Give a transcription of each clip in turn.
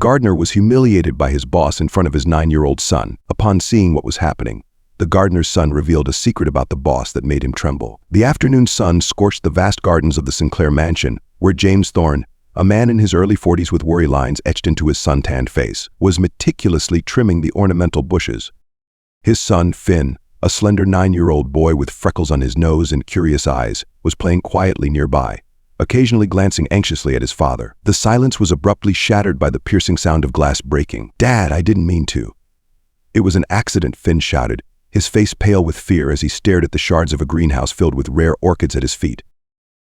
gardener was humiliated by his boss in front of his 9-year-old son. Upon seeing what was happening, the gardener's son revealed a secret about the boss that made him tremble. The afternoon sun scorched the vast gardens of the Sinclair mansion, where James Thorne, a man in his early 40s with worry lines etched into his sun-tanned face, was meticulously trimming the ornamental bushes. His son, Finn, a slender 9-year-old boy with freckles on his nose and curious eyes, was playing quietly nearby, occasionally glancing anxiously at his father. The silence was abruptly shattered by the piercing sound of glass breaking. "Dad, I didn't mean to." "It was an accident," Finn shouted, his face pale with fear as he stared at the shards of a greenhouse filled with rare orchids at his feet.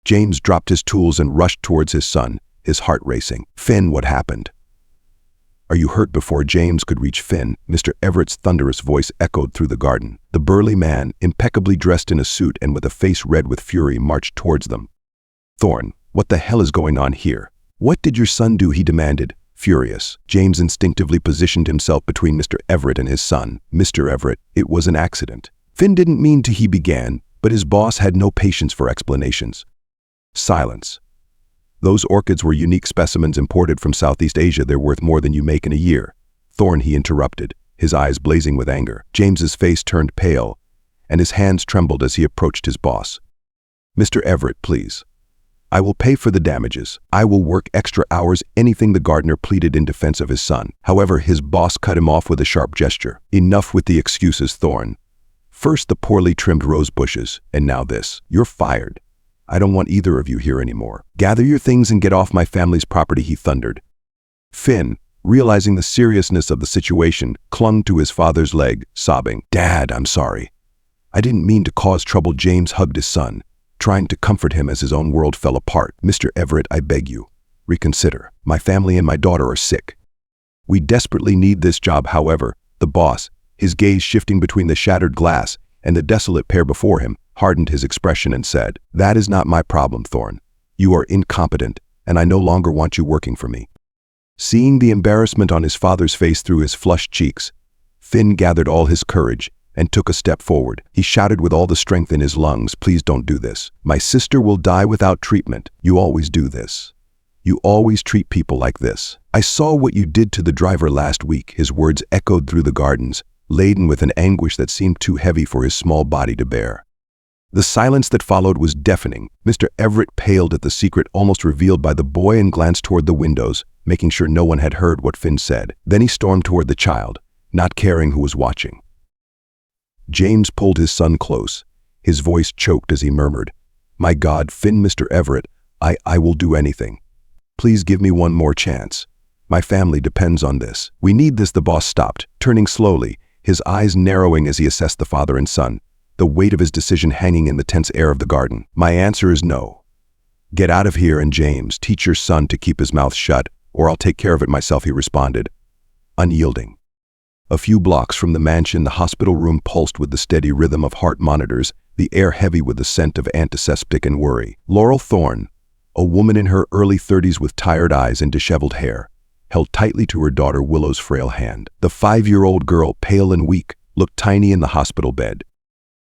James dropped his tools and rushed towards his son, his heart racing. "Finn, what happened?" "Are you hurt?" Before James could reach Finn, Mr. Everett's thunderous voice echoed through the garden. The burly man, impeccably dressed in a suit and with a face red with fury, marched towards them. "Thorne, what the hell is going on here? What did your son do?" he demanded, furious. James instinctively positioned himself between Mr. Everett and his son. "Mr. Everett, it was an accident." Finn didn't mean to, he began, but his boss had no patience for explanations. Silence. "Those orchids were unique specimens imported from Southeast Asia. They're worth more than you make in a year." "Thorne," he interrupted, his eyes blazing with anger. James's face turned pale, and his hands trembled as he approached his boss. "Mr. Everett, please. I will pay for the damages. I will work extra hours, anything," the gardener pleaded in defense of his son. However, his boss cut him off with a sharp gesture. "Enough with the excuses, Thorne. First the poorly trimmed rose bushes, and now this. You're fired. I don't want either of you here anymore. Gather your things and get off my family's property," he thundered. Finn, realizing the seriousness of the situation, clung to his father's leg, sobbing. "Dad, I'm sorry. I didn't mean to cause trouble." James hugged his son, trying to comfort him as his own world fell apart. "Mr. Everett, I beg you, reconsider. My family and my daughter are sick. We desperately need this job." However, the boss, his gaze shifting between the shattered glass and the desolate pair before him, hardened his expression and said, "That is not my problem, Thorne. You are incompetent, and I no longer want you working for me." Seeing the embarrassment on his father's face through his flushed cheeks, Finn gathered all his courage and took a step forward. He shouted with all the strength in his lungs, "Please don't do this. My sister will die without treatment. You always do this. You always treat people like this. I saw what you did to the driver last week." His words echoed through the gardens, laden with an anguish that seemed too heavy for his small body to bear. The silence that followed was deafening. Mr. Everett paled at the secret almost revealed by the boy and glanced toward the windows, making sure no one had heard what Finn said. Then he stormed toward the child, not caring who was watching. James pulled his son close. His voice choked as he murmured, "My God, Finn, Mr. Everett, I will do anything. Please give me one more chance. My family depends on this. We need this." The boss stopped, turning slowly, his eyes narrowing as he assessed the father and son, the weight of his decision hanging in the tense air of the garden. "My answer is no. Get out of here, and James, teach your son to keep his mouth shut, or I'll take care of it myself," he responded, unyielding. A few blocks from the mansion, the hospital room pulsed with the steady rhythm of heart monitors, the air heavy with the scent of antiseptic and worry. Laurel Thorne, a woman in her early 30s with tired eyes and disheveled hair, held tightly to her daughter Willow's frail hand. The 5-year-old girl, pale and weak, looked tiny in the hospital bed.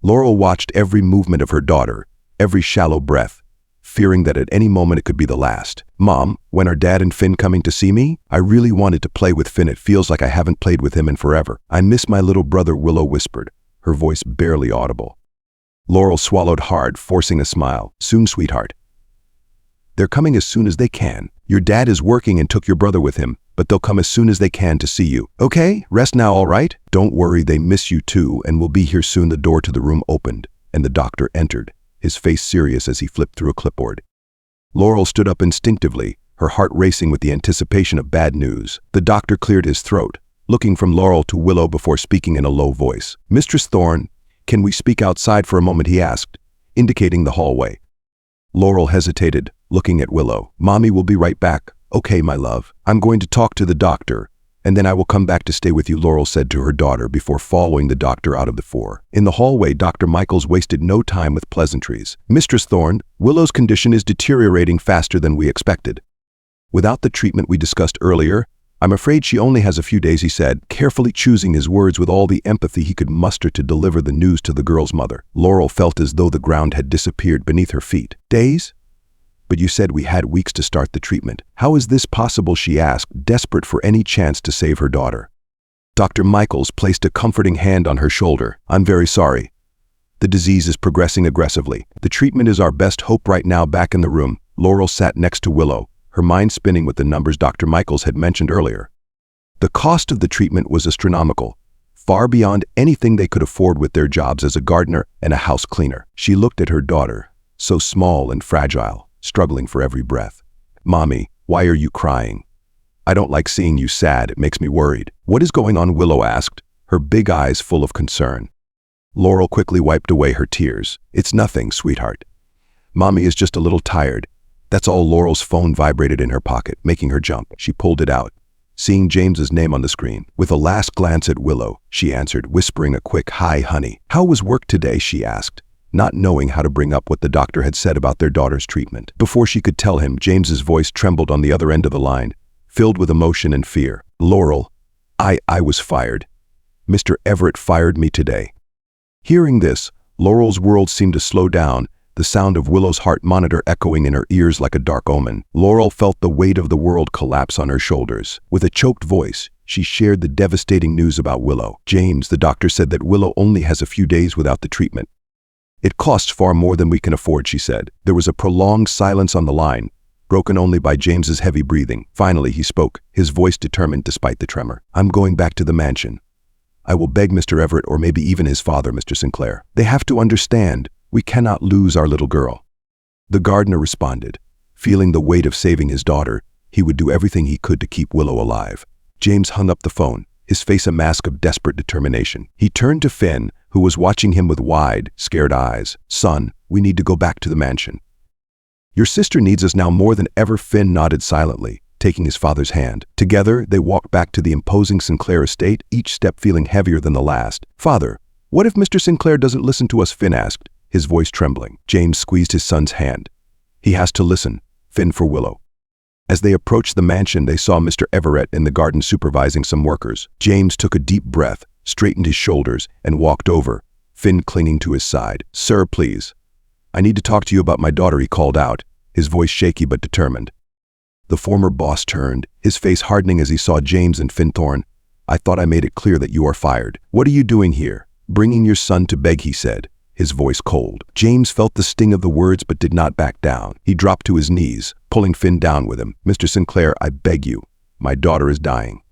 Laurel watched every movement of her daughter, every shallow breath, fearing that at any moment it could be the last. "Mom, when are Dad and Finn coming to see me? I really wanted to play with Finn. It feels like I haven't played with him in forever. I miss my little brother," Willow whispered, her voice barely audible. Laurel swallowed hard, forcing a smile. "Soon, sweetheart. They're coming as soon as they can. Your dad is working and took your brother with him, but they'll come as soon as they can to see you. Okay, rest now, all right? Don't worry, they miss you too, and will be here soon." The door to the room opened, and the doctor entered, his face serious as he flipped through a clipboard. Laurel stood up instinctively, her heart racing with the anticipation of bad news. The doctor cleared his throat, looking from Laurel to Willow before speaking in a low voice. "Mistress Thorne, can we speak outside for a moment?" he asked, indicating the hallway. Laurel hesitated, looking at Willow. "Mommy will be right back." "Okay, my love. I'm going to talk to the doctor, and then I will come back to stay with you," Laurel said to her daughter before following the doctor out of the floor. In the hallway, Dr. Michaels wasted no time with pleasantries. "Mistress Thorne, Willow's condition is deteriorating faster than we expected. Without the treatment we discussed earlier, I'm afraid she only has a few days," he said, carefully choosing his words with all the empathy he could muster to deliver the news to the girl's mother. Laurel felt as though the ground had disappeared beneath her feet. "Days? But you said we had weeks to start the treatment. How is this possible, she asked, desperate for any chance to save her daughter. Dr. Michaels placed a comforting hand on her shoulder. I'm very sorry. The disease is progressing aggressively. The treatment is our best hope right now. Back in the room, Laurel sat next to Willow, her mind spinning with the numbers Dr. Michaels had mentioned earlier. The cost of the treatment was astronomical, far beyond anything they could afford with their jobs as a gardener and a house cleaner. She looked at her daughter, so small and fragile, struggling for every breath. Mommy, why are you crying? I don't like seeing you sad. It makes me worried. What is going on? Willow asked, her big eyes full of concern. Laurel quickly wiped away her tears. It's nothing, sweetheart. Mommy is just a little tired. That's all. Laurel's phone vibrated in her pocket, making her jump. She pulled it out, seeing James's name on the screen. With a last glance at Willow, she answered, whispering a quick, "Hi, honey." How was work today? She asked, not knowing how to bring up what the doctor had said about their daughter's treatment. Before she could tell him, James's voice trembled on the other end of the line, filled with emotion and fear. Laurel, I was fired. Mr. Everett fired me today. Hearing this, Laurel's world seemed to slow down, the sound of Willow's heart monitor echoing in her ears like a dark omen. Laurel felt the weight of the world collapse on her shoulders. With a choked voice, she shared the devastating news about Willow. James, the doctor said that Willow only has a few days without the treatment. It costs far more than we can afford, she said. There was a prolonged silence on the line, broken only by James's heavy breathing. Finally, he spoke, his voice determined despite the tremor. I'm going back to the mansion. I will beg Mr. Everett, or maybe even his father, Mr. Sinclair. They have to understand. We cannot lose our little girl. The gardener responded. Feeling the weight of saving his daughter, he would do everything he could to keep Willow alive. James hung up the phone, his face a mask of desperate determination. He turned to Finn, who was watching him with wide, scared eyes. Son, we need to go back to the mansion. Your sister needs us now more than ever. Finn nodded silently, taking his father's hand. Together, they walked back to the imposing Sinclair estate, each step feeling heavier than the last. Father, what if Mr. Sinclair doesn't listen to us? Finn asked, his voice trembling. James squeezed his son's hand. He has to listen. Finn for Willow. As they approached the mansion, they saw Mr. Everett in the garden supervising some workers. James took a deep breath, straightened his shoulders, and walked over, Finn clinging to his side. Sir, please. I need to talk to you about my daughter, he called out, his voice shaky but determined. The former boss turned, his face hardening as he saw James and Finn Thorne. I thought I made it clear that you are fired. What are you doing here? Bringing your son to beg, he said, his voice cold. James felt the sting of the words but did not back down. He dropped to his knees, pulling Finn down with him. Mr. Sinclair, I beg you. My daughter is dying.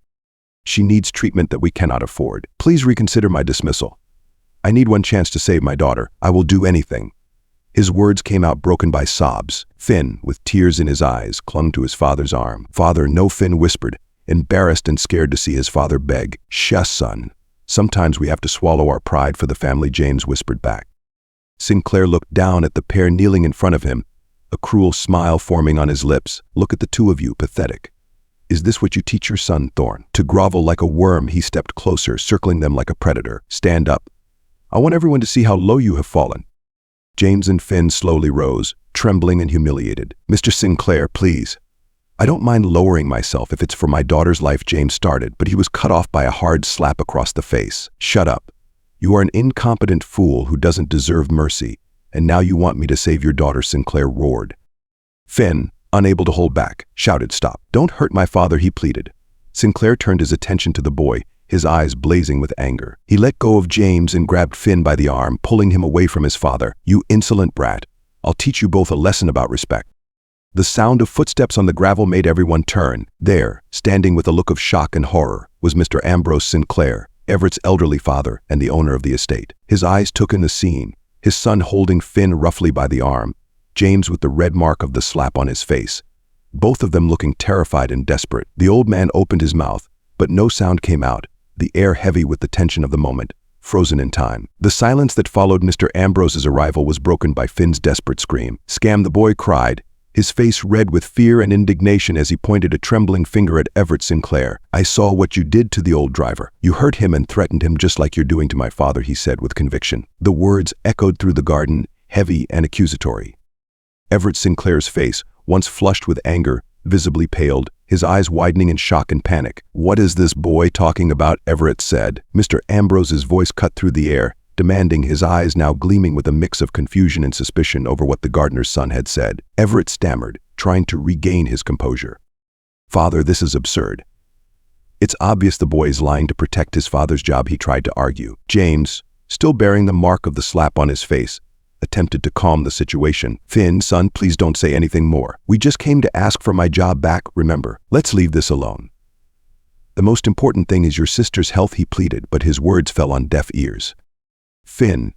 She needs treatment that we cannot afford. Please reconsider my dismissal. I need one chance to save my daughter. I will do anything. His words came out broken by sobs. Finn, with tears in his eyes, clung to his father's arm. Father, no, Finn whispered, embarrassed and scared to see his father beg. Shush, son. Sometimes we have to swallow our pride for the family, James whispered back. Sinclair looked down at the pair kneeling in front of him, a cruel smile forming on his lips. Look at the two of you, pathetic. Is this what you teach your son, Thorne? To grovel like a worm, he stepped closer, circling them like a predator. Stand up. I want everyone to see how low you have fallen. James and Finn slowly rose, trembling and humiliated. Mr. Sinclair, please. I don't mind lowering myself if it's for my daughter's life, James started, but he was cut off by a hard slap across the face. Shut up. You are an incompetent fool who doesn't deserve mercy, and now you want me to save your daughter, Sinclair roared. Finn, unable to hold back, shouted, Stop. Don't hurt my father, he pleaded. Sinclair turned his attention to the boy, his eyes blazing with anger. He let go of James and grabbed Finn by the arm, pulling him away from his father. You insolent brat. I'll teach you both a lesson about respect. The sound of footsteps on the gravel made everyone turn. There, standing with a look of shock and horror, was Mr. Ambrose Sinclair, Everett's elderly father and the owner of the estate. His eyes took in the scene, his son holding Finn roughly by the arm, James with the red mark of the slap on his face, both of them looking terrified and desperate. The old man opened his mouth, but no sound came out, the air heavy with the tension of the moment, frozen in time. The silence that followed Mr. Ambrose's arrival was broken by Finn's desperate scream. Scam, the boy cried, his face red with fear and indignation as he pointed a trembling finger at Everett Sinclair. I saw what you did to the old driver. You hurt him and threatened him just like you're doing to my father, he said with conviction. The words echoed through the garden, heavy and accusatory. Everett Sinclair's face, once flushed with anger, visibly paled, his eyes widening in shock and panic. What is this boy talking about? Everett said. Mr. Ambrose's voice cut through the air, demanding, his eyes now gleaming with a mix of confusion and suspicion over what the gardener's son had said. Everett stammered, trying to regain his composure. "Father, this is absurd." "It's obvious the boy is lying to protect his father's job," he tried to argue. James, still bearing the mark of the slap on his face, attempted to calm the situation. "Finn, son, please don't say anything more. We just came to ask for my job back, remember? Let's leave this alone. The most important thing is your sister's health," he pleaded, but his words fell on deaf ears. Finn,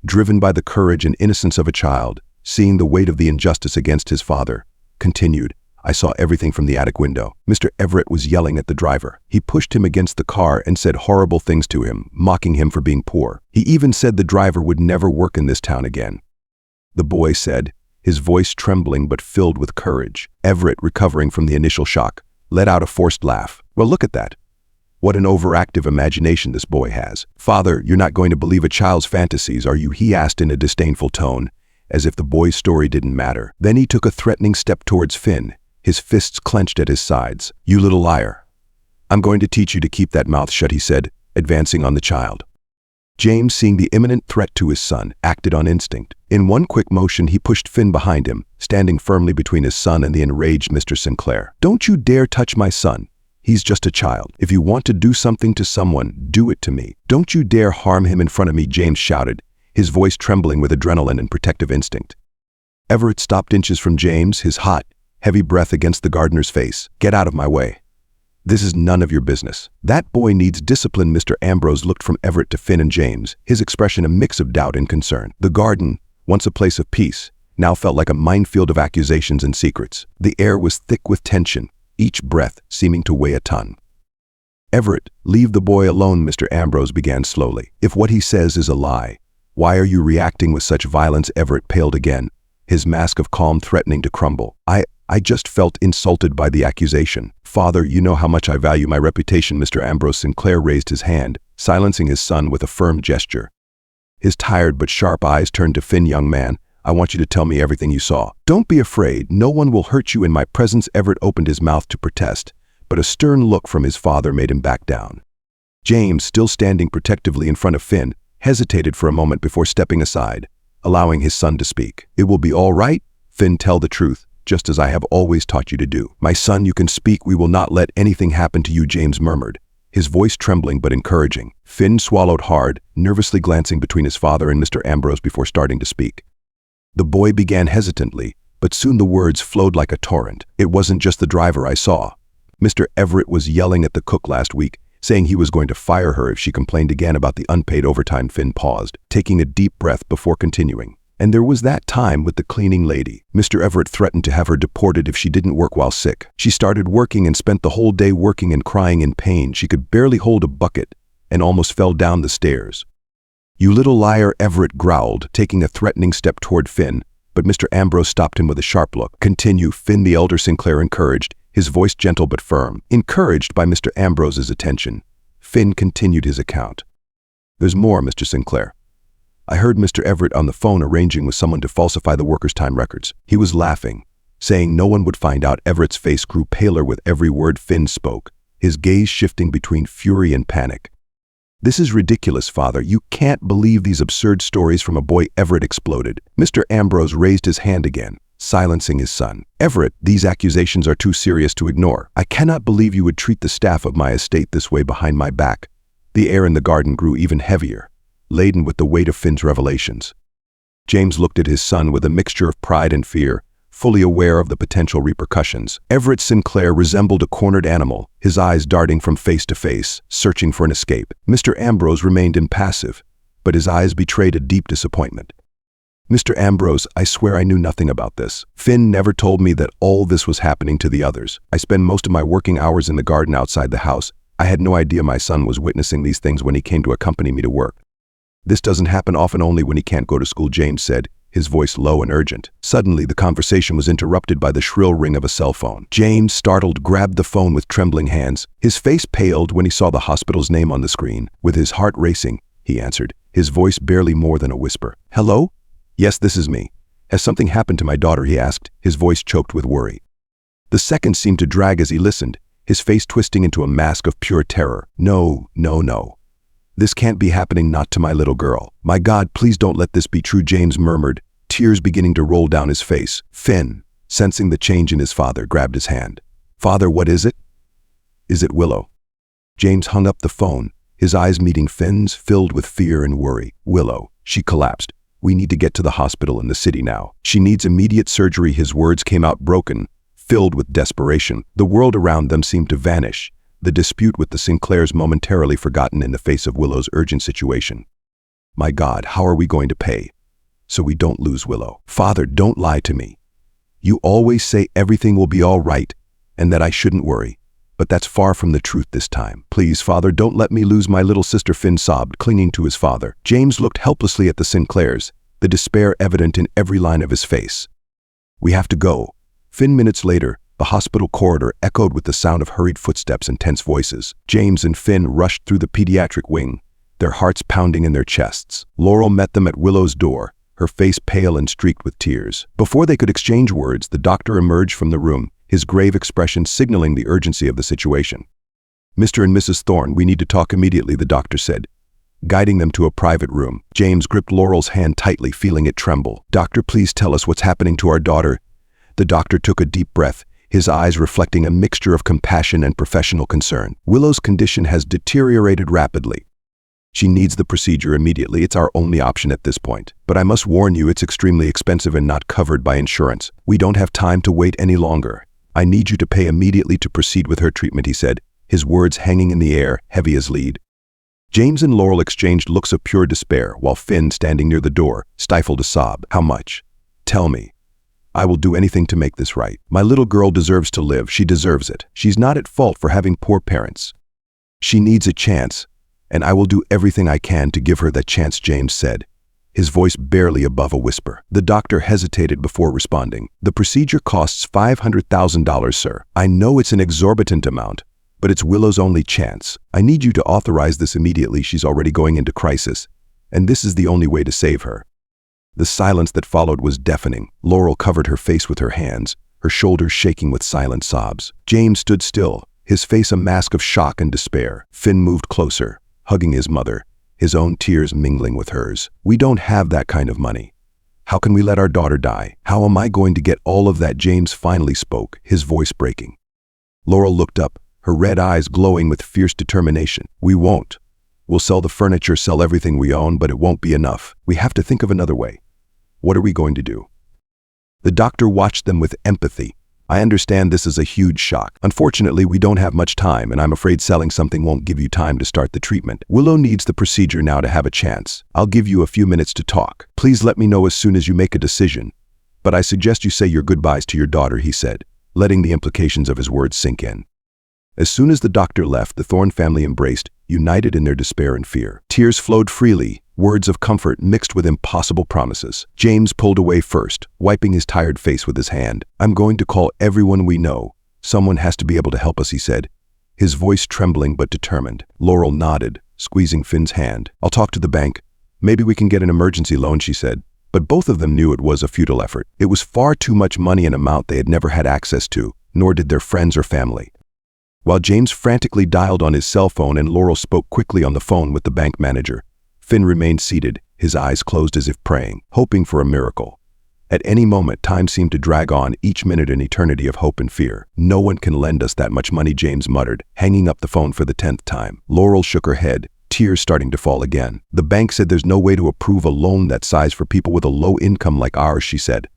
driven by the courage and innocence of a child, seeing the weight of the injustice against his father, continued, "I saw everything from the attic window." Mr. Everett was yelling at the driver. He pushed him against the car and said horrible things to him, mocking him for being poor. He even said the driver would never work in this town again. The boy said, his voice trembling but filled with courage. Everett, recovering from the initial shock, let out a forced laugh. "Well, look at that. What an overactive imagination this boy has." "Father, you're not going to believe a child's fantasies, are you?" he asked in a disdainful tone, as if the boy's story didn't matter. Then he took a threatening step towards Finn, his fists clenched at his sides. "You little liar. I'm going to teach you to keep that mouth shut," he said, advancing on the child. James, seeing the imminent threat to his son, acted on instinct. In one quick motion, he pushed Finn behind him, standing firmly between his son and the enraged Mr. Sinclair. "Don't you dare touch my son. He's just a child. If you want to do something to someone, do it to me. Don't you dare harm him in front of me," James shouted, his voice trembling with adrenaline and protective instinct. Everett stopped inches from James, his hot, heavy breath against the gardener's face. "Get out of my way. This is none of your business. That boy needs discipline." Mr. Ambrose looked from Everett to Finn and James, his expression a mix of doubt and concern. The garden, once a place of peace, now felt like a minefield of accusations and secrets. The air was thick with tension, each breath seeming to weigh a ton. "Everett, leave the boy alone," Mr. Ambrose began slowly. "If what he says is a lie, why are you reacting with such violence?" Everett paled again, his mask of calm threatening to crumble. I just felt insulted by the accusation." "Father, you know how much I value my reputation." Mr. Ambrose Sinclair raised his hand, silencing his son with a firm gesture. His tired but sharp eyes turned to Finn. "Young man, I want you to tell me everything you saw. Don't be afraid. No one will hurt you in my presence." Everett opened his mouth to protest, but a stern look from his father made him back down. James, still standing protectively in front of Finn, hesitated for a moment before stepping aside, allowing his son to speak. "It will be all right, Finn. Tell the truth, just as I have always taught you to do." "My son, you can speak. We will not let anything happen to you," James murmured, his voice trembling but encouraging. Finn swallowed hard, nervously glancing between his father and Mr. Ambrose before starting to speak. The boy began hesitantly, but soon the words flowed like a torrent. "It wasn't just the driver I saw. Mr. Everett was yelling at the cook last week, saying he was going to fire her if she complained again about the unpaid overtime." Finn paused, taking a deep breath before continuing. "And there was that time with the cleaning lady. Mr. Everett threatened to have her deported if she didn't work while sick. She started working and spent the whole day working and crying in pain. She could barely hold a bucket and almost fell down the stairs." "You little liar," Everett growled, taking a threatening step toward Finn, but Mr. Ambrose stopped him with a sharp look. "Continue, Finn," the elder Sinclair encouraged, his voice gentle but firm. Encouraged by Mr. Ambrose's attention, Finn continued his account. "There's more, Mr. Sinclair. I heard Mr. Everett on the phone arranging with someone to falsify the workers' time records. He was laughing, saying no one would find out." Everett's face grew paler with every word Finn spoke, his gaze shifting between fury and panic. "This is ridiculous, Father. You can't believe these absurd stories from a boy." Everett exploded. Mr. Ambrose raised his hand again, silencing his son. "Everett, these accusations are too serious to ignore. I cannot believe you would treat the staff of my estate this way behind my back." The air in the garden grew even heavier, laden with the weight of Finn's revelations. James looked at his son with a mixture of pride and fear, fully aware of the potential repercussions. Everett Sinclair resembled a cornered animal, his eyes darting from face to face, searching for an escape. Mr. Ambrose remained impassive, but his eyes betrayed a deep disappointment. "Mr. Ambrose, I swear I knew nothing about this. Finn never told me that all this was happening to the others. I spend most of my working hours in the garden outside the house. I had no idea my son was witnessing these things when he came to accompany me to work. This doesn't happen often, only when he can't go to school," James said, his voice low and urgent. Suddenly, the conversation was interrupted by the shrill ring of a cell phone. James, startled, grabbed the phone with trembling hands. His face paled when he saw the hospital's name on the screen. With his heart racing, he answered, his voice barely more than a whisper. "Hello? Yes, this is me. Has something happened to my daughter?" he asked, his voice choked with worry. The seconds seemed to drag as he listened, his face twisting into a mask of pure terror. No. This can't be happening, not to my little girl. My God, please don't let this be true, James murmured, tears beginning to roll down his face. Finn, sensing the change in his father, grabbed his hand. Father, what is it? Is it Willow? James hung up the phone, his eyes meeting Finn's, filled with fear and worry. Willow, she collapsed. We need to get to the hospital in the city now. She needs immediate surgery. His words came out broken, filled with desperation. The world around them seemed to vanish, the dispute with the Sinclairs momentarily forgotten in the face of Willow's urgent situation. My God, how are we going to pay so we don't lose Willow? Father, don't lie to me. You always say everything will be all right and that I shouldn't worry. But that's far from the truth this time. Please, Father, don't let me lose my little sister, Finn sobbed, clinging to his father. James looked helplessly at the Sinclairs, the despair evident in every line of his face. We have to go. Finn. Minutes later, the hospital corridor echoed with the sound of hurried footsteps and tense voices. James and Finn rushed through the pediatric wing, their hearts pounding in their chests. Laurel met them at Willow's door, her face pale and streaked with tears. Before they could exchange words, the doctor emerged from the room, his grave expression signaling the urgency of the situation. Mr. and Mrs. Thorne, we need to talk immediately, the doctor said, guiding them to a private room. James gripped Laurel's hand tightly, feeling it tremble. Doctor, please tell us what's happening to our daughter. The doctor took a deep breath, his eyes reflecting a mixture of compassion and professional concern. Willow's condition has deteriorated rapidly. She needs the procedure immediately. It's our only option at this point. But I must warn you, it's extremely expensive and not covered by insurance. We don't have time to wait any longer. I need you to pay immediately to proceed with her treatment, he said, his words hanging in the air, heavy as lead. James and Laurel exchanged looks of pure despair, while Finn, standing near the door, stifled a sob. How much? Tell me. I will do anything to make this right. My little girl deserves to live. She deserves it. She's not at fault for having poor parents. She needs a chance, and I will do everything I can to give her that chance, James said, his voice barely above a whisper. The doctor hesitated before responding. The procedure costs $500,000, sir. I know it's an exorbitant amount, but it's Willow's only chance. I need you to authorize this immediately. She's already going into crisis, and this is the only way to save her. The silence that followed was deafening. Laurel covered her face with her hands, her shoulders shaking with silent sobs. James stood still, his face a mask of shock and despair. Finn moved closer, hugging his mother, his own tears mingling with hers. We don't have that kind of money. How can we let our daughter die? How am I going to get all of that? James finally spoke, his voice breaking. Laurel looked up, her red eyes glowing with fierce determination. We won't. We'll sell the furniture, sell everything we own, but it won't be enough. We have to think of another way. What are we going to do? The doctor watched them with empathy. I understand this is a huge shock. Unfortunately, we don't have much time, and I'm afraid selling something won't give you time to start the treatment. Willow needs the procedure now to have a chance. I'll give you a few minutes to talk. Please let me know as soon as you make a decision. But I suggest you say your goodbyes to your daughter, he said, letting the implications of his words sink in. As soon as the doctor left, the Thorne family embraced, united in their despair and fear. Tears flowed freely, words of comfort mixed with impossible promises. James pulled away first, wiping his tired face with his hand. I'm going to call everyone we know. Someone has to be able to help us, he said, his voice trembling but determined. Laurel nodded, squeezing Finn's hand. I'll talk to the bank. Maybe we can get an emergency loan, she said. But both of them knew it was a futile effort. It was far too much money, an amount they had never had access to, nor did their friends or family. While James frantically dialed on his cell phone and Laurel spoke quickly on the phone with the bank manager, Finn remained seated, his eyes closed as if praying, hoping for a miracle. At any moment, time seemed to drag on, each minute an eternity of hope and fear. No one can lend us that much money, James muttered, hanging up the phone for the 10th time. Laurel shook her head, tears starting to fall again. The bank said there's no way to approve a loan that size for people with a low income like ours, she said.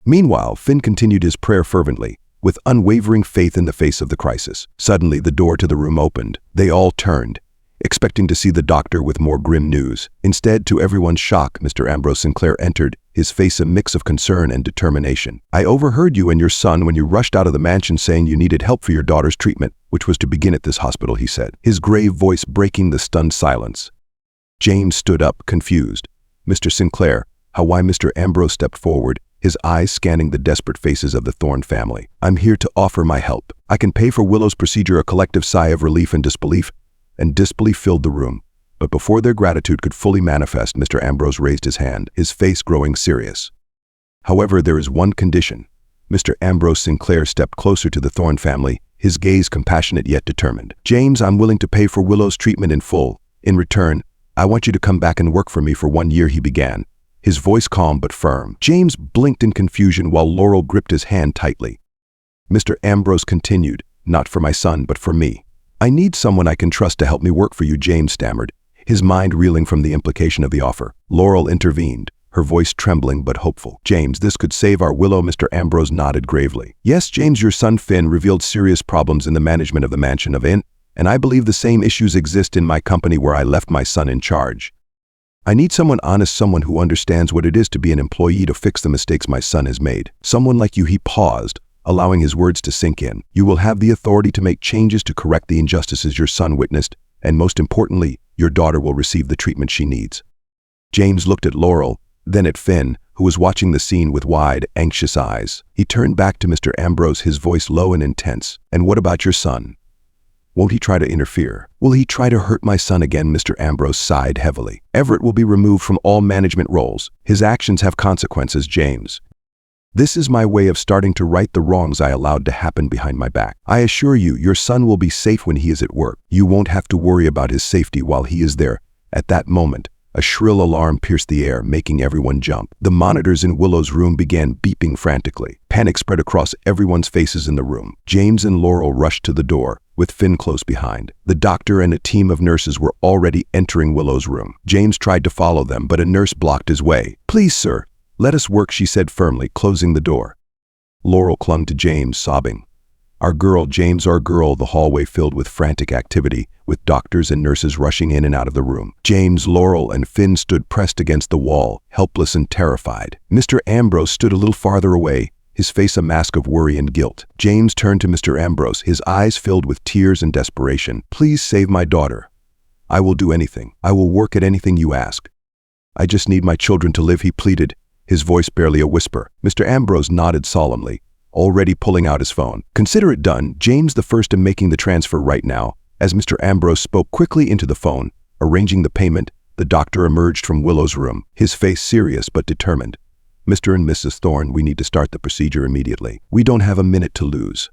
Meanwhile, Finn continued his prayer fervently, with unwavering faith in the face of the crisis. Suddenly, the door to the room opened. They all turned, expecting to see the doctor with more grim news. Instead, to everyone's shock, Mr. Ambrose Sinclair entered, his face a mix of concern and determination. I overheard you and your son when you rushed out of the mansion saying you needed help for your daughter's treatment, which was to begin at this hospital, he said, his grave voice breaking the stunned silence. James stood up, confused. Mr. Sinclair, why? Mr. Ambrose stepped forward, his eyes scanning the desperate faces of the Thorne family. I'm here to offer my help. I can pay for Willow's procedure. A collective sigh of relief and disbelief filled the room. But before their gratitude could fully manifest, Mr. Ambrose raised his hand, his face growing serious. However, there is one condition. Mr. Ambrose Sinclair stepped closer to the Thorne family, his gaze compassionate yet determined. James, I'm willing to pay for Willow's treatment in full, In return, I want you to come back and work for me for 1 year, he began, his voice calm but firm. James blinked in confusion while Laurel gripped his hand tightly. Mr. Ambrose continued, not for my son, but for me. I need someone I can trust to help me work for you, James stammered, his mind reeling from the implication of the offer. Laurel intervened, her voice trembling but hopeful. James, this could save our Willow. Mr. Ambrose nodded gravely. Yes, James, your son Finn revealed serious problems in the management of the mansion of Inn, and I believe the same issues exist in my company where I left my son in charge. I need someone honest, someone who understands what it is to be an employee, to fix the mistakes my son has made. Someone like you. He paused, allowing his words to sink in. You will have the authority to make changes to correct the injustices your son witnessed, and most importantly, your daughter will receive the treatment she needs. James looked at Laurel, then at Finn, who was watching the scene with wide, anxious eyes. He turned back to Mr. Ambrose, his voice low and intense. And what about your son? Won't he try to interfere? Will he try to hurt my son again? Mr. Ambrose sighed heavily. Everett will be removed from all management roles. His actions have consequences, James. This is my way of starting to right the wrongs I allowed to happen behind my back. I assure you, your son will be safe when he is at work. You won't have to worry about his safety while he is there. At that moment, a shrill alarm pierced the air, making everyone jump. The monitors in Willow's room began beeping frantically. Panic spread across everyone's faces in the room. James and Laurel rushed to the door, with Finn close behind. The doctor and a team of nurses were already entering Willow's room. James tried to follow them, but a nurse blocked his way. Please, sir, let us work, she said firmly, closing the door. Laurel clung to James, sobbing. Our girl, James, our girl. The hallway filled with frantic activity, with doctors and nurses rushing in and out of the room. James, Laurel, and Finn stood pressed against the wall, helpless and terrified. Mr. Ambrose stood a little farther away, his face a mask of worry and guilt. James turned to Mr. Ambrose, his eyes filled with tears and desperation. Please save my daughter. I will do anything. I will work at anything you ask. I just need my children to live, he pleaded, his voice barely a whisper. Mr. Ambrose nodded solemnly, already pulling out his phone. Consider it done. James, the first in making the transfer right now. As Mr. Ambrose spoke quickly into the phone, arranging the payment, the doctor emerged from Willow's room, his face serious but determined. Mr. and Mrs. Thorne, we need to start the procedure immediately. We don't have a minute to lose.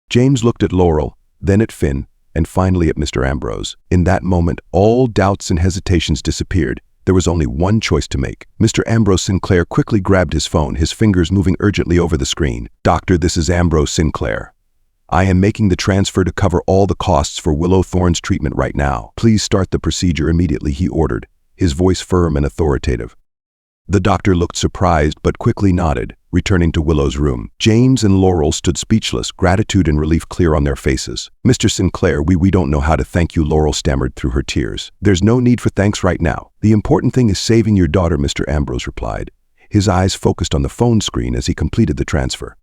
James looked at Laurel, then at Finn, and finally at Mr. Ambrose. In that moment, all doubts and hesitations disappeared. There was only one choice to make. Mr. Ambrose Sinclair quickly grabbed his phone, his fingers moving urgently over the screen. Doctor, this is Ambrose Sinclair. I am making the transfer to cover all the costs for Willow Thorne's treatment right now. Please start the procedure immediately, he ordered, his voice firm and authoritative. The doctor looked surprised but quickly nodded, returning to Willow's room. James and Laurel stood speechless, gratitude and relief clear on their faces. Mr. Sinclair, we don't know how to thank you, Laurel stammered through her tears. There's no need for thanks right now. The important thing is saving your daughter, Mr. Ambrose replied, his eyes focused on the phone screen as he completed the transfer.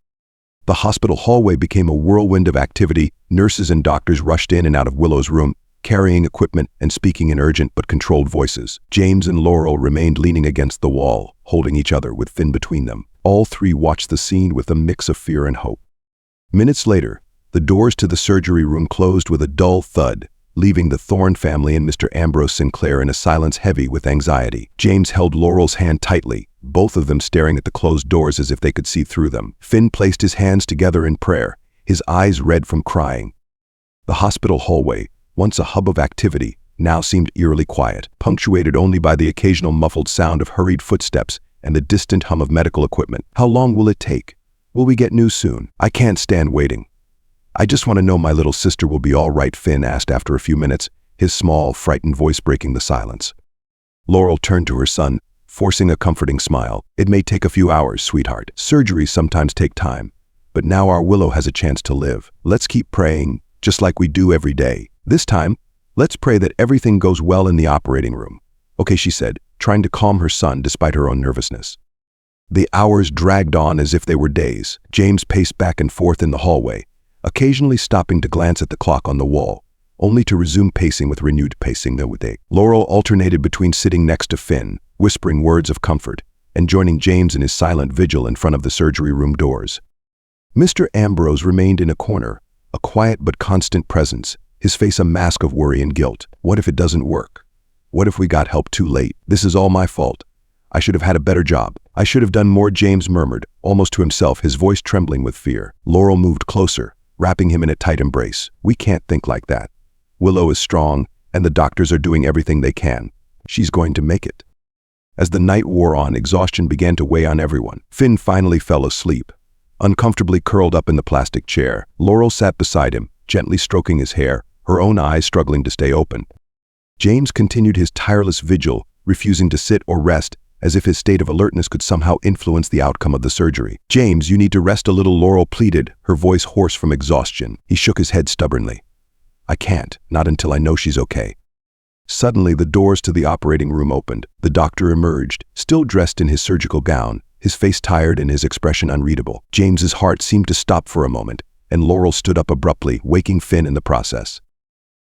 The hospital hallway became a whirlwind of activity. Nurses and doctors rushed in and out of Willow's room, carrying equipment and speaking in urgent but controlled voices. James and Laurel remained leaning against the wall, holding each other with Finn between them. All three watched the scene with a mix of fear and hope. Minutes later, the doors to the surgery room closed with a dull thud, leaving the Thorne family and Mr. Ambrose Sinclair in a silence heavy with anxiety. James held Laurel's hand tightly, both of them staring at the closed doors as if they could see through them. Finn placed his hands together in prayer, his eyes red from crying. The hospital hallway, once a hub of activity, now seemed eerily quiet, punctuated only by the occasional muffled sound of hurried footsteps and the distant hum of medical equipment. How long will it take? Will we get news soon? I can't stand waiting. I just want to know my little sister will be all right, Finn asked after a few minutes, his small, frightened voice breaking the silence. Laurel turned to her son, forcing a comforting smile. It may take a few hours, sweetheart. Surgeries sometimes take time, but now our Willow has a chance to live. Let's keep praying, just like we do every day. This time, let's pray that everything goes well in the operating room. Okay, she said, trying to calm her son despite her own nervousness. The hours dragged on as if they were days. James paced back and forth in the hallway, occasionally stopping to glance at the clock on the wall, only to resume pacing with renewed pacing. Laurel alternated between sitting next to Finn, whispering words of comfort, and joining James in his silent vigil in front of the surgery room doors. Mr. Ambrose remained in a corner, a quiet but constant presence, his face a mask of worry and guilt. What if it doesn't work? What if we got help too late? This is all my fault. I should have had a better job. I should have done more, James murmured, almost to himself, his voice trembling with fear. Laurel moved closer, wrapping him in a tight embrace. We can't think like that. Willow is strong, and the doctors are doing everything they can. She's going to make it." As the night wore on, exhaustion began to weigh on everyone. Finn finally fell asleep, uncomfortably curled up in the plastic chair. Laurel sat beside him, gently stroking his hair, her own eyes struggling to stay open. James continued his tireless vigil, refusing to sit or rest, as if his state of alertness could somehow influence the outcome of the surgery. "James, you need to rest a little," Laurel pleaded, her voice hoarse from exhaustion. He shook his head stubbornly. "I can't, not until I know she's okay." Suddenly, the doors to the operating room opened. The doctor emerged, still dressed in his surgical gown, his face tired and his expression unreadable. James's heart seemed to stop for a moment, and Laurel stood up abruptly, waking Finn in the process.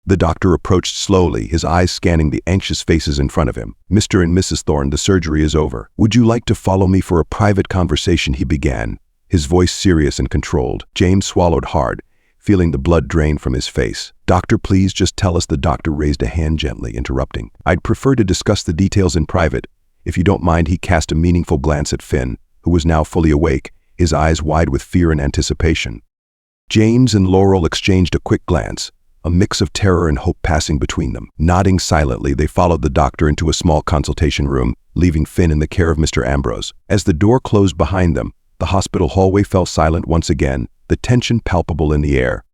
The doctor approached slowly, his eyes scanning the anxious faces in front of him. "Mr. and Mrs. Thorne, the surgery is over. Would you like to follow me for a private conversation?" he began, his voice serious and controlled. James swallowed hard, feeling the blood drain from his face. "Doctor, please just tell us." The doctor raised a hand gently, interrupting. "I'd prefer to discuss the details in private. If you don't mind." He cast a meaningful glance at Finn, who was now fully awake, his eyes wide with fear and anticipation. James and Laurel exchanged a quick glance, a mix of terror and hope passing between them. Nodding silently, they followed the doctor into a small consultation room, leaving Finn in the care of Mr. Ambrose. As the door closed behind them, the hospital hallway fell silent once again, the tension palpable in the air.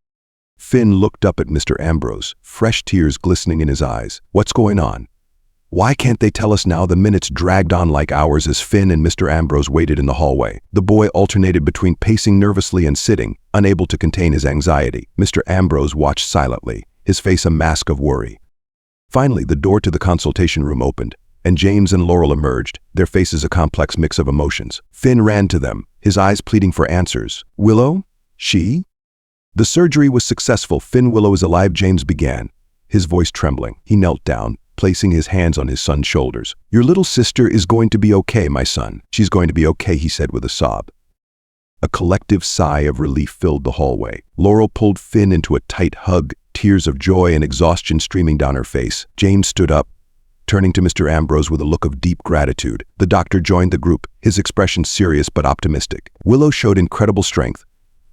Finn looked up at Mr. Ambrose, fresh tears glistening in his eyes. "What's going on? Why can't they tell us now?" The minutes dragged on like hours as Finn and Mr. Ambrose waited in the hallway. The boy alternated between pacing nervously and sitting, unable to contain his anxiety. Mr. Ambrose watched silently, his face a mask of worry. Finally, the door to the consultation room opened, and James and Laurel emerged, their faces a complex mix of emotions. Finn ran to them, his eyes pleading for answers. "Willow? She?" "The surgery was successful. Finn, Willow is alive," James began, his voice trembling. He knelt down, placing his hands on his son's shoulders. "Your little sister is going to be okay, my son. She's going to be okay," he said with a sob. A collective sigh of relief filled the hallway. Laurel pulled Finn into a tight hug, tears of joy and exhaustion streaming down her face. James stood up, turning to Mr. Ambrose with a look of deep gratitude. The doctor joined the group, his expression serious but optimistic. "Willow showed incredible strength,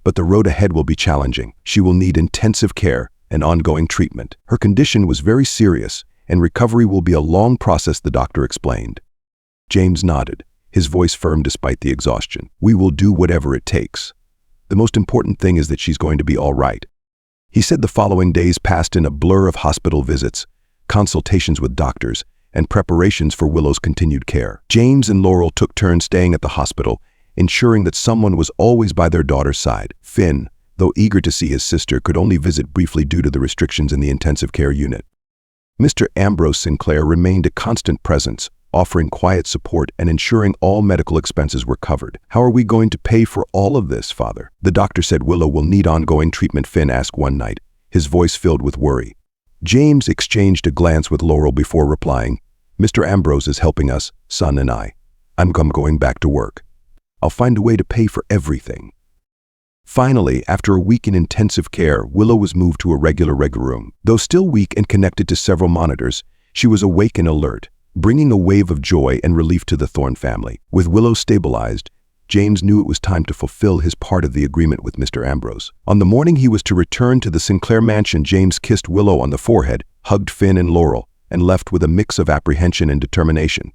but the road ahead will be challenging. She will need intensive care and ongoing treatment. Her condition was very serious, and recovery will be a long process," the doctor explained. James nodded, his voice firm despite the exhaustion. "We will do whatever it takes. The most important thing is that she's going to be all right." He said the following days passed in a blur of hospital visits, consultations with doctors, and preparations for Willow's continued care. James and Laurel took turns staying at the hospital, ensuring that someone was always by their daughter's side. Finn, though eager to see his sister, could only visit briefly due to the restrictions in the intensive care unit. Mr. Ambrose Sinclair remained a constant presence, offering quiet support and ensuring all medical expenses were covered. "How are we going to pay for all of this, Father?" The doctor said Willow will need ongoing treatment, Finn asked one night, his voice filled with worry. James exchanged a glance with Laurel before replying, "Mr. Ambrose is helping us, son and I. I'm going back to work. I'll find a way to pay for everything." Finally, after a week in intensive care, Willow was moved to a regular room. Though still weak and connected to several monitors, she was awake and alert, bringing a wave of joy and relief to the Thorne family. With Willow stabilized, James knew it was time to fulfill his part of the agreement with Mr. Ambrose. On the morning he was to return to the Sinclair mansion, James kissed Willow on the forehead, hugged Finn and Laurel, and left with a mix of apprehension and determination.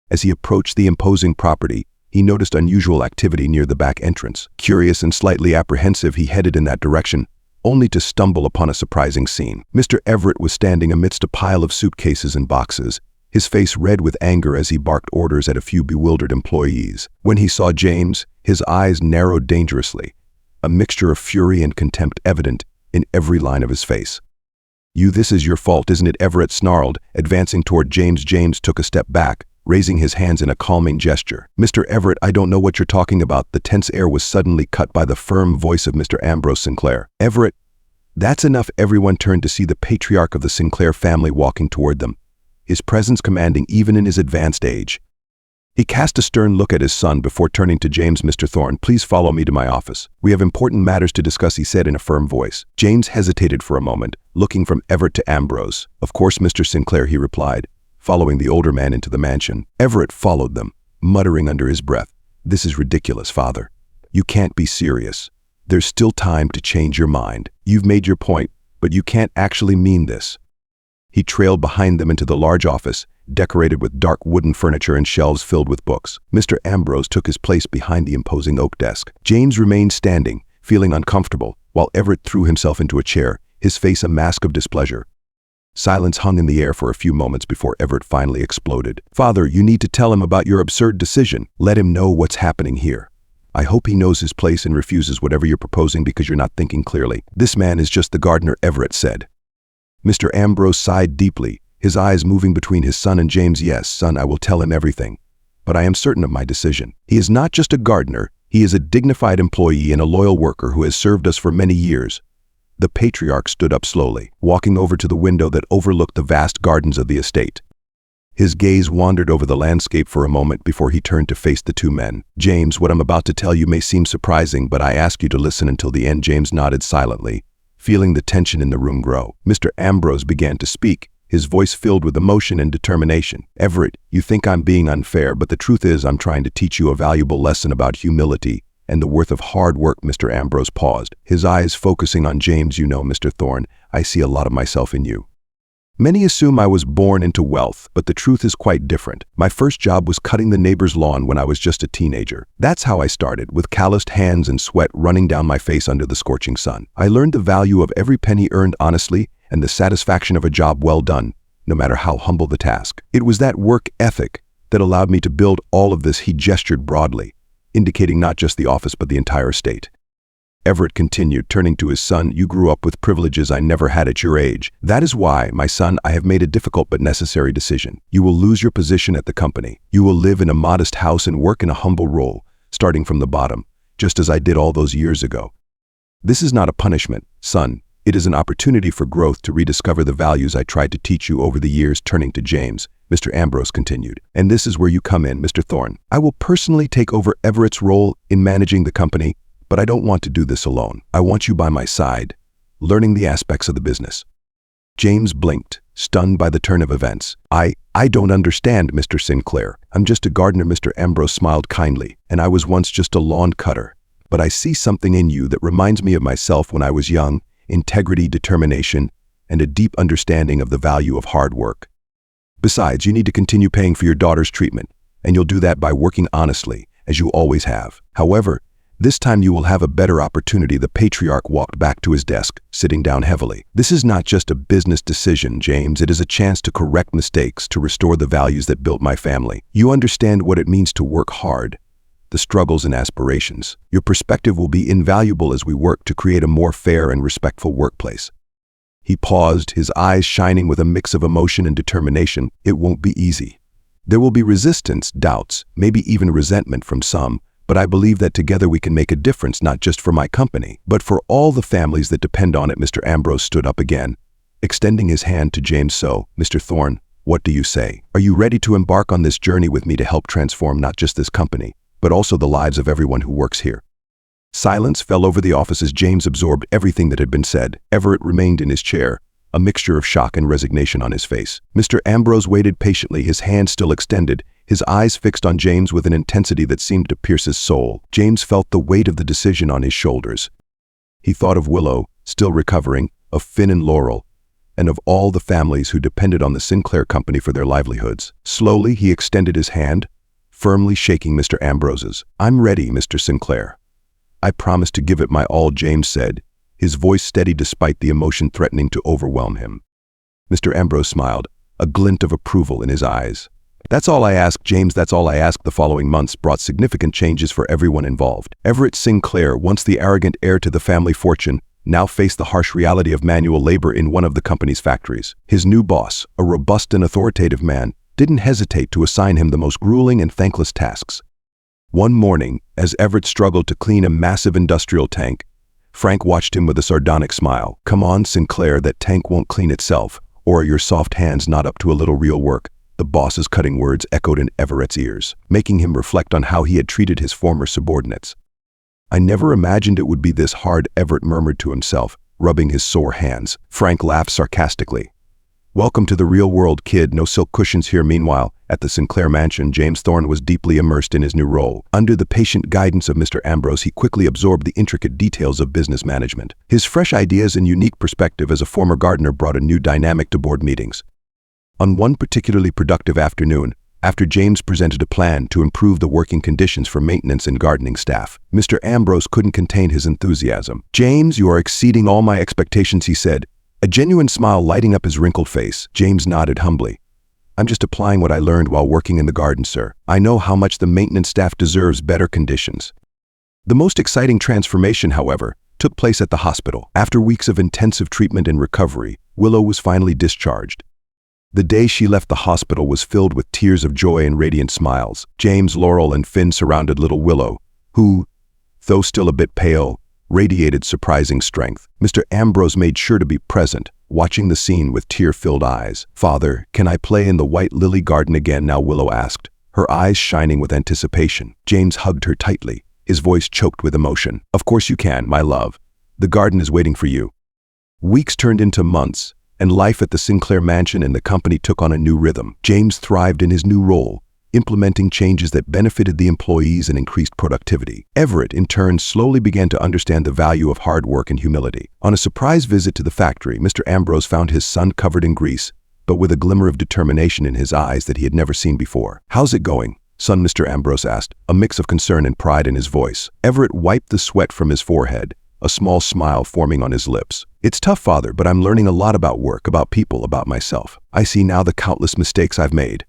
As he approached the imposing property, he noticed unusual activity near the back entrance. Curious and slightly apprehensive, he headed in that direction, only to stumble upon a surprising scene. Mr. Everett was standing amidst a pile of suitcases and boxes, his face red with anger as he barked orders at a few bewildered employees. When he saw James, his eyes narrowed dangerously, a mixture of fury and contempt evident in every line of his face. This is your fault, isn't it?" Everett snarled, advancing toward James. James took a step back, raising his hands in a calming gesture. "Mr. Everett, I don't know what you're talking about." The tense air was suddenly cut by the firm voice of Mr. Ambrose Sinclair. "Everett, that's enough." Everyone turned to see the patriarch of the Sinclair family walking toward them, his presence commanding even in his advanced age. He cast a stern look at his son before turning to James. "Mr. Thorne, please follow me to my office. We have important matters to discuss," he said in a firm voice. James hesitated for a moment, looking from Everett to Ambrose. "Of course, Mr. Sinclair," he replied, following the older man into the mansion. Everett followed them, muttering under his breath, "This is ridiculous, Father. You can't be serious. There's still time to change your mind. You've made your point, but you can't actually mean this." He trailed behind them into the large office, decorated with dark wooden furniture and shelves filled with books. Mr. Ambrose took his place behind the imposing oak desk. James remained standing, feeling uncomfortable, while Everett threw himself into a chair, his face a mask of displeasure. Silence hung in the air for a few moments before Everett finally exploded. "Father, you need to tell him about your absurd decision. Let him know what's happening here. I hope he knows his place and refuses whatever you're proposing because you're not thinking clearly. This man is just the gardener," Everett said. Mr. Ambrose sighed deeply, his eyes moving between his son and James. "Yes, son, I will tell him everything. But I am certain of my decision. He is not just a gardener, he is a dignified employee and a loyal worker who has served us for many years." The patriarch stood up slowly, walking over to the window that overlooked the vast gardens of the estate. His gaze wandered over the landscape for a moment before he turned to face the two men. "James, what I'm about to tell you may seem surprising, but I ask you to listen until the end." James nodded silently, feeling the tension in the room grow. Mr. Ambrose began to speak, his voice filled with emotion and determination. "Everett, you think I'm being unfair, but the truth is I'm trying to teach you a valuable lesson about humility and the worth of hard work." Mr. Ambrose paused, his eyes focusing on James. "You know, Mr. Thorne, I see a lot of myself in you. Many assume I was born into wealth, but the truth is quite different. My first job was cutting the neighbor's lawn when I was just a teenager. That's how I started, with calloused hands and sweat running down my face under the scorching sun. I learned the value of every penny earned honestly and the satisfaction of a job well done, no matter how humble the task. It was that work ethic that allowed me to build all of this." He gestured broadly, indicating not just the office but the entire estate. Everett continued, turning to his son. "You grew up with privileges I never had at your age. That is why, my son, I have made a difficult but necessary decision. You will lose your position at the company. You will live in a modest house and work in a humble role, starting from the bottom, just as I did all those years ago. This is not a punishment, son. It is an opportunity for growth to rediscover the values I tried to teach you over the years." Turning to James, Mr. Ambrose continued, "And this is where you come in, Mr. Thorne. I will personally take over Everett's role in managing the company, but I don't want to do this alone. I want you by my side, learning the aspects of the business." James blinked, stunned by the turn of events. I don't understand, Mr. Sinclair. I'm just a gardener." Mr. Ambrose smiled kindly. "And I was once just a lawn cutter. But I see something in you that reminds me of myself when I was young: integrity, determination, and a deep understanding of the value of hard work. Besides, you need to continue paying for your daughter's treatment, and you'll do that by working honestly, as you always have. However, this time you will have a better opportunity." The patriarch walked back to his desk, sitting down heavily. "This is not just a business decision, James. It is a chance to correct mistakes, to restore the values that built my family. You understand what it means to work hard, the struggles and aspirations. Your perspective will be invaluable as we work to create a more fair and respectful workplace." He paused, his eyes shining with a mix of emotion and determination. "It won't be easy. There will be resistance, doubts, maybe even resentment from some, but I believe that together we can make a difference, not just for my company, but for all the families that depend on it." Mr. Ambrose stood up again, extending his hand to James. "So, Mr. Thorne, what do you say? Are you ready to embark on this journey with me to help transform not just this company, but also the lives of everyone who works here?" Silence fell over the office as James absorbed everything that had been said. Everett remained in his chair, a mixture of shock and resignation on his face. Mr. Ambrose waited patiently, his hand still extended, his eyes fixed on James with an intensity that seemed to pierce his soul. James felt the weight of the decision on his shoulders. He thought of Willow, still recovering, of Finn and Laurel, and of all the families who depended on the Sinclair company for their livelihoods. Slowly, he extended his hand, firmly shaking Mr. Ambrose's. "I'm ready, Mr. Sinclair. I promise to give it my all," James said, his voice steady despite the emotion threatening to overwhelm him. Mr. Ambrose smiled, a glint of approval in his eyes. "That's all I ask, James, that's all I ask." The following months brought significant changes for everyone involved. Everett Sinclair, once the arrogant heir to the family fortune, now faced the harsh reality of manual labor in one of the company's factories. His new boss, a robust and authoritative man, didn't hesitate to assign him the most grueling and thankless tasks. One morning, as Everett struggled to clean a massive industrial tank, Frank watched him with a sardonic smile. "Come on, Sinclair, that tank won't clean itself, or are your soft hands not up to a little real work?" The boss's cutting words echoed in Everett's ears, making him reflect on how he had treated his former subordinates. "I never imagined it would be this hard," Everett murmured to himself, rubbing his sore hands. Frank laughed sarcastically. Welcome to the real world, kid. No silk cushions here. Meanwhile, at the Sinclair mansion, James Thorne was deeply immersed in his new role. Under the patient guidance of Mr. Ambrose, he quickly absorbed the intricate details of business management. His fresh ideas and unique perspective as a former gardener brought a new dynamic to board meetings. On one particularly productive afternoon, after James presented a plan to improve the working conditions for maintenance and gardening staff, Mr. Ambrose couldn't contain his enthusiasm. "James, you are exceeding all my expectations," he said, a genuine smile lighting up his wrinkled face. James nodded humbly. "I'm just applying what I learned while working in the garden, sir. I know how much the maintenance staff deserves better conditions." The most exciting transformation, however, took place at the hospital. After weeks of intensive treatment and recovery, Willow was finally discharged. The day she left the hospital was filled with tears of joy and radiant smiles. James, Laurel, and Finn surrounded little Willow, who, though still a bit pale, radiated surprising strength. Mr. Ambrose made sure to be present, watching the scene with tear-filled eyes. "Father, can I play in the white lily garden again now?" Willow asked, her eyes shining with anticipation. James hugged her tightly, his voice choked with emotion. "Of course you can, my love. The garden is waiting for you." Weeks turned into months, and life at the Sinclair mansion and the company took on a new rhythm. James thrived in his new role, implementing changes that benefited the employees and increased productivity. Everett, in turn, slowly began to understand the value of hard work and humility. On a surprise visit to the factory, Mr. Ambrose found his son covered in grease, but with a glimmer of determination in his eyes that he had never seen before. "How's it going, son?" Mr. Ambrose asked, a mix of concern and pride in his voice. Everett wiped the sweat from his forehead, a small smile forming on his lips. "It's tough, father, but I'm learning a lot about work, about people, about myself. I see now the countless mistakes I've made."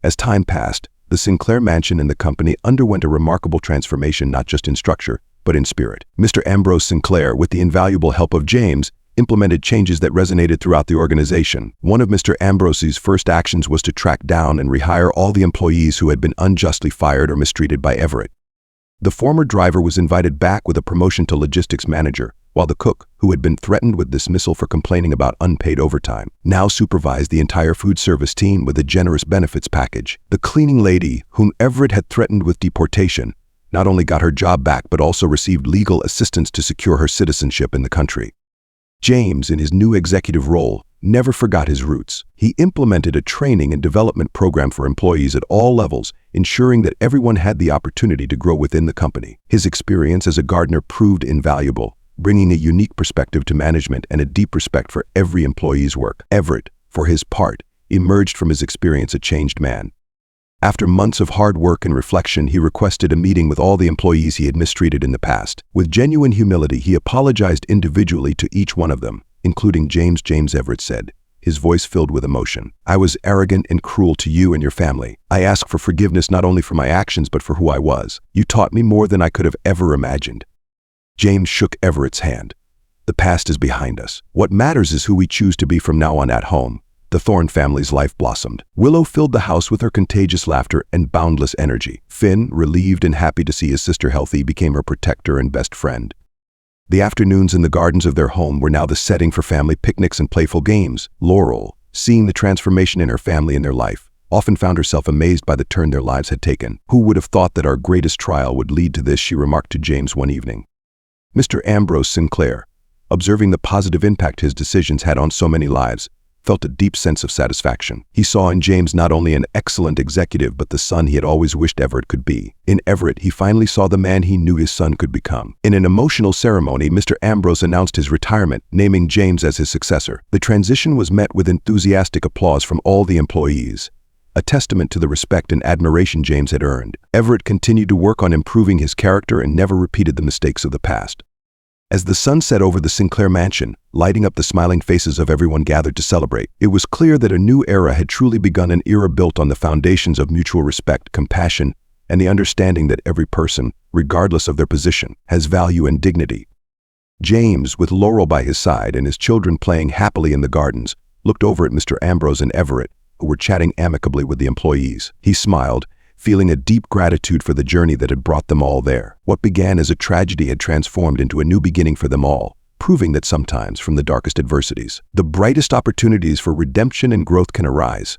As time passed, the Sinclair mansion and the company underwent a remarkable transformation, not just in structure, but in spirit. Mr. Ambrose Sinclair, with the invaluable help of James, implemented changes that resonated throughout the organization. One of Mr. Ambrose's first actions was to track down and rehire all the employees who had been unjustly fired or mistreated by Everett. The former driver was invited back with a promotion to logistics manager, while the cook, who had been threatened with dismissal for complaining about unpaid overtime, now supervised the entire food service team with a generous benefits package. The cleaning lady, whom Everett had threatened with deportation, not only got her job back but also received legal assistance to secure her citizenship in the country. James, in his new executive role, never forgot his roots. He implemented a training and development program for employees at all levels, ensuring that everyone had the opportunity to grow within the company. His experience as a gardener proved invaluable, bringing a unique perspective to management and a deep respect for every employee's work. Everett, for his part, emerged from his experience a changed man. After months of hard work and reflection, he requested a meeting with all the employees he had mistreated in the past. With genuine humility, he apologized individually to each one of them, including James. "James," Everett said, his voice filled with emotion, "I was arrogant and cruel to you and your family. I ask for forgiveness not only for my actions but for who I was. You taught me more than I could have ever imagined." James shook Everett's hand. "The past is behind us. What matters is who we choose to be from now on." At home, the Thorne family's life blossomed. Willow filled the house with her contagious laughter and boundless energy. Finn, relieved and happy to see his sister healthy, became her protector and best friend. The afternoons in the gardens of their home were now the setting for family picnics and playful games. Laurel, seeing the transformation in her family and their life, often found herself amazed by the turn their lives had taken. "Who would have thought that our greatest trial would lead to this?" she remarked to James one evening. Mr. Ambrose Sinclair, observing the positive impact his decisions had on so many lives, felt a deep sense of satisfaction. He saw in James not only an excellent executive but the son he had always wished Everett could be. In Everett, he finally saw the man he knew his son could become. In an emotional ceremony, Mr. Ambrose announced his retirement, naming James as his successor. The transition was met with enthusiastic applause from all the employees, a testament to the respect and admiration James had earned. Everett continued to work on improving his character and never repeated the mistakes of the past. As the sun set over the Sinclair mansion, lighting up the smiling faces of everyone gathered to celebrate, it was clear that a new era had truly begun, an era built on the foundations of mutual respect, compassion, and the understanding that every person, regardless of their position, has value and dignity. James, with Laurel by his side and his children playing happily in the gardens, looked over at Mr. Ambrose and Everett, who were chatting amicably with the employees. He smiled, feeling a deep gratitude for the journey that had brought them all there. What began as a tragedy had transformed into a new beginning for them all, proving that sometimes from the darkest adversities, the brightest opportunities for redemption and growth can arise.